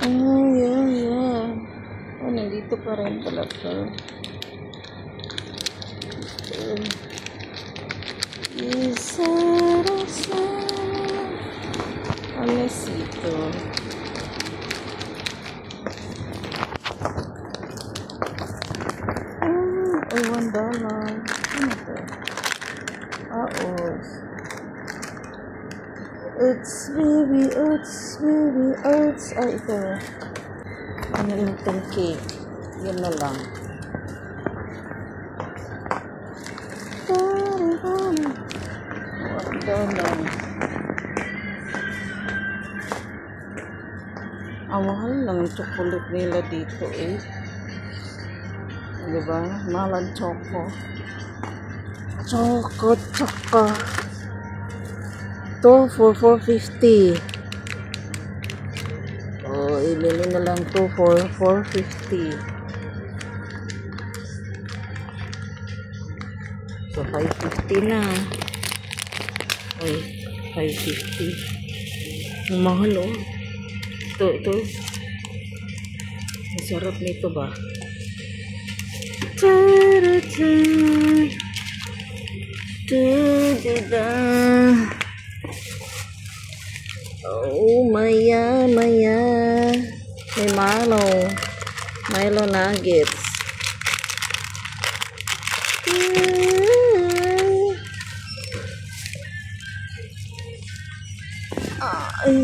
Oh, yeah, yeah. Oh, nandito pa rin talaga. Isa-isa. Anesito. Ay, $1. Ano to? Oats. Oats. Ay, ito. Ano yung itong cake? Yun na lang. $1. Ang mahal lang yung chocolate nila dito eh. Diba? Mahal ang choco. Choco. 2 for $4.50. Oh, ibili na lang 2 for $4.50. So, $5.50 na. Uy, $5.50. Ang mahal oh. Ito. Masarap nito ba? Oh, Maya. May Milo nuggets. Ay,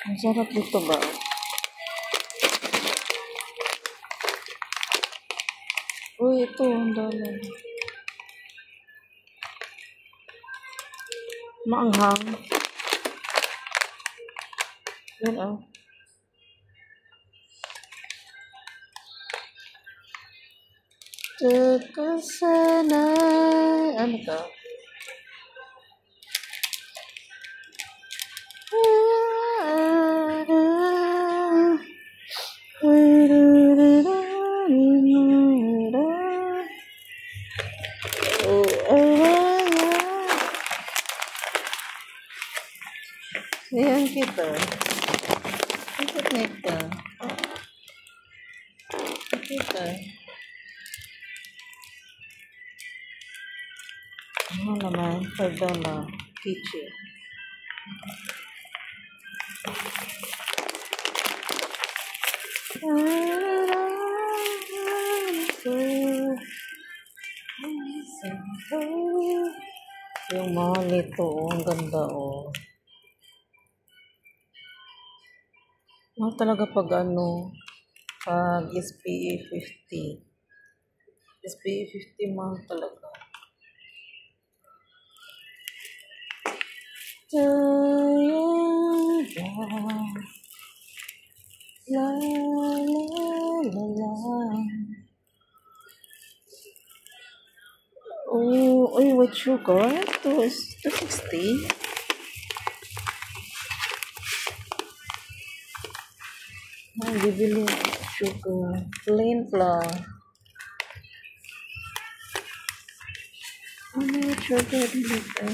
ang sarap dito ba? Uy, ito, ang dami. Maanghang. Yan oh. Sana. Ano to? Ayan kita. Ikot na ito. Kita. Ano naman? $5. Kitchen. Yung mahal nito, ang ganda oh. Mahal talaga pag SPA 50. SPA 50 mahal talaga. La la. Oh, ay, what sugar? Ito is $2.60. Bibili sugar. Plain flour. Ano yung sugar dito?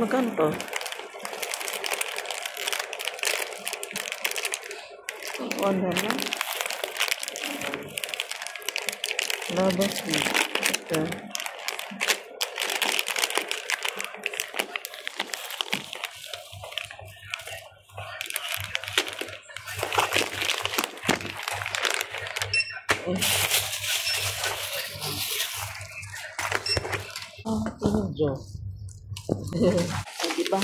Magkano to? $1. Labas mo. Ito. Tinujo. Diba?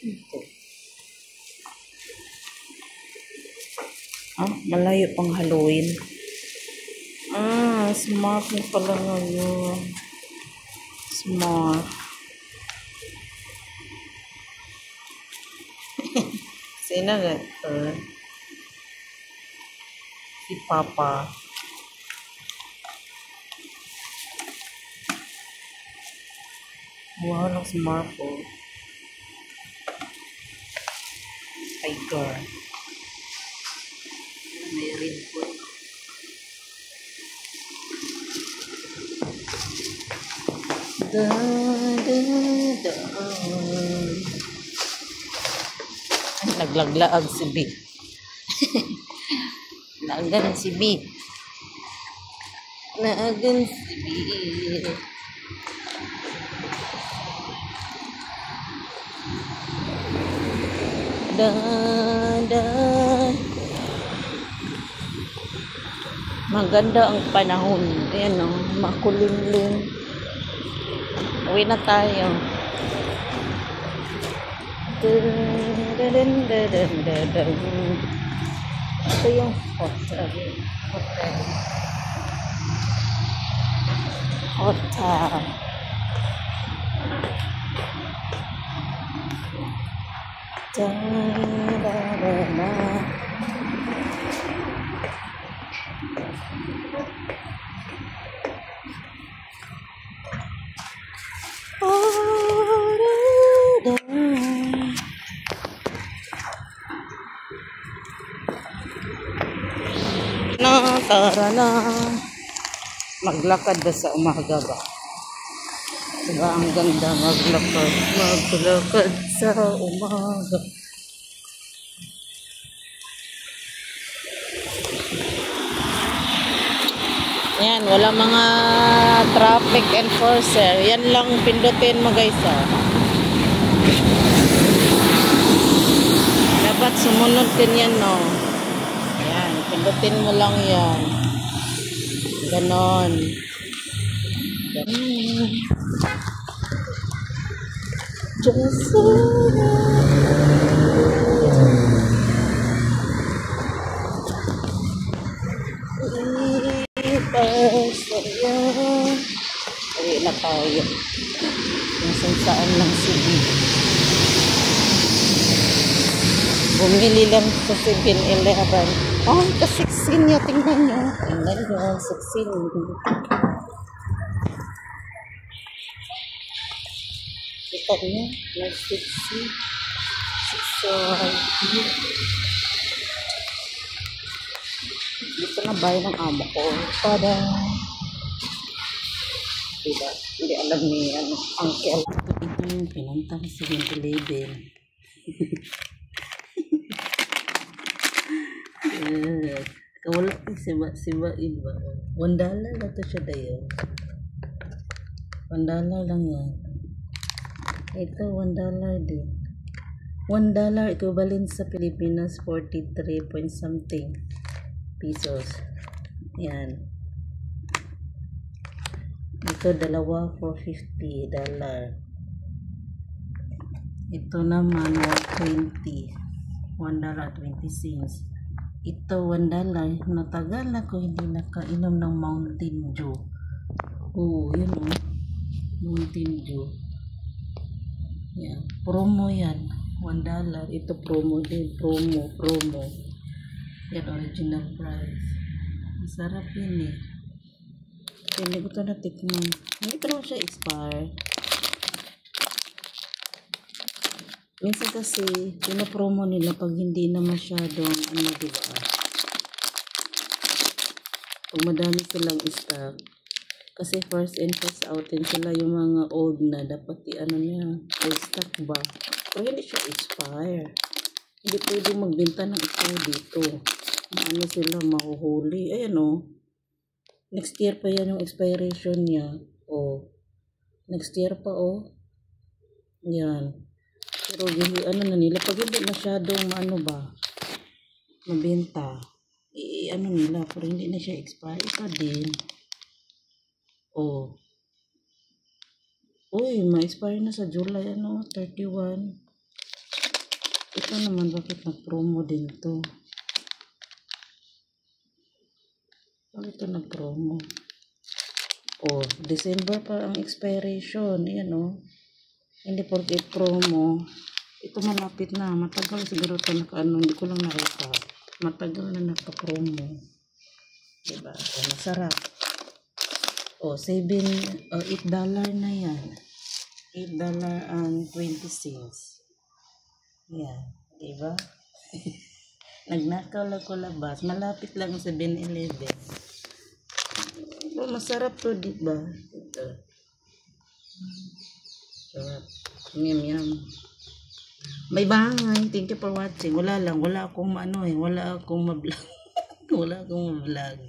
Ito. Malayo pang Halloween. Smart na pala ngayon. Smart. Sino nga ito? Si Papa. Wow, looks marble. Tiger. May red po. Da, da, da. Naglaglaag si B. Naagan si B. Naagan si B. Da, da. Maganda ang panahon. Ayan o, makulimlim. Uwi na tayo. Ito yung hotel. Hotel. Tara na. Maglakad ba sa umaga ba? Diba ang ganda maglakad. Maglakad sa umaga. Yan, wala mga traffic enforcer. Yan lang pindutin mo guys. Dapat sumunod din yan, no? Yan, pindutin mo lang yan. Ganon. Just uwi na tayo. Nasaan saan lang si B. Bumili lang sa 7-Eleven. Oh, ito 16 niya. Tingnan niyo. Tingnan niyo. 16. Kita niyo. May 16. 6. Dito na bahay ng amo ko. Tada. Diba? Hindi alam ni uncle. Ito yung pinunta ko sa 7-Eleven. Kawala ko siba iba. $1 na to siya dayo. $1 lang yan. Ito $1 din. $1 equivalent sa Pilipinas 43 point something pesos. Yan. Ito dalawa for $50. Ito naman $1.20. $1.20. Ito $1. Natagal ako hindi nakainom ng Mountain Dew. Oo, yun o. Mountain Dew. Yan. Promo yan. $1. Ito promo din. Promo. Yan, original price. Masarap yun eh. Hindi ko ito natikman. Hindi pa naman siya expire. Minsan kasi, pinapromo nila pag hindi na masyadong, diba? Pag madami silang stock. Kasi first in, first out din sila yung mga old na dapat niya, old stock ba? Pero hindi siya expire. Hindi pwede magbenta ng ito dito. Sila mahuhuli. Ayan o. Next year pa yan yung expiration niya. Next year pa Yan. Pero na nila, pag hindi masyadong mabenta, nila, pero hindi na siya expire. Ito din. Uy, ma-expire na sa July, 31. Ito naman, bakit nag-promo din to? Bakit ito nag-promo? December pa ang expiration. Ayan Hindi porket promo. Ito malapit na. Matagal siguro ito hindi ko lang nakita. Matagal na naka-promo. Diba? Masarap. $8 na yan. $8.20. Yan, diba? Nagnakaw lang ko labas. Malapit lang sa 7-Eleven. Oh, masarap to, diba? Ito. Sarap. Yum, yum. Bye-bye. Thank you for watching. Wala akong wala akong ma-vlog. Wala akong ma-vlog.